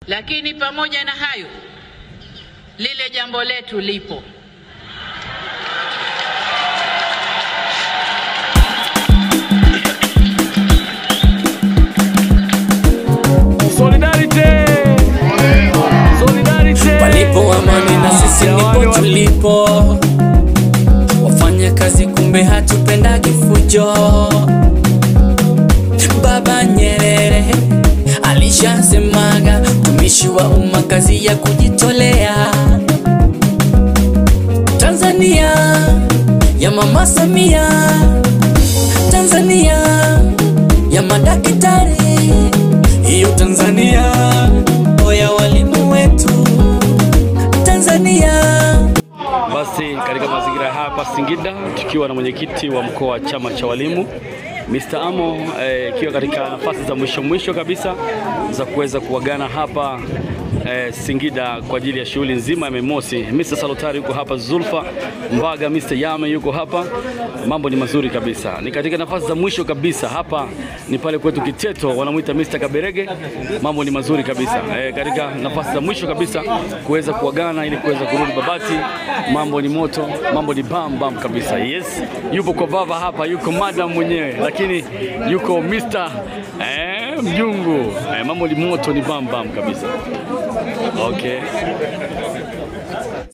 Lakini pamoja na hayo, lile jambo letu lipo. Palipo amani na sisi nipo tulipo. Wafanya kazi kumbe hatupendagi fujo. Baba Nyerere alishasemaga tumishi wa umma kazi ya kujitolea. Tanzania ya Mama Samia, Tanzania ya madaktari, hiyo Tanzania ya walimu wetu, Tanzania. Basi katika mazingira hapa Singida tukiwa na mwenyekiti wa mkoa wa chama cha walimu Mr. Amo, ikiwa katika nafasi za mwisho kabisa za kuweza kuagana hapa Singida kwa ajili ya shughuli nzima ya Mei Mosi. Mr. Salutari yuko hapa, Zulfa Mbaga, Mr. Yame yuko hapa. Mambo ni mazuri kabisa. Ni katika nafasi za mwisho kabisa hapa ni pale kwetu Kiteto wanamuita Mr. Kaberege. Mambo ni mazuri kabisa. Katika nafasi za mwisho kabisa kuweza kuagana ili kuweza kurudi Babati. Mambo ni moto, mambo ni bam kabisa. Yes, yupo kwa baba hapa, yuko madam mwenyewe, lakini yuko Mr. Mjungu. Mambo ni moto, ni bam kabisa. Okay.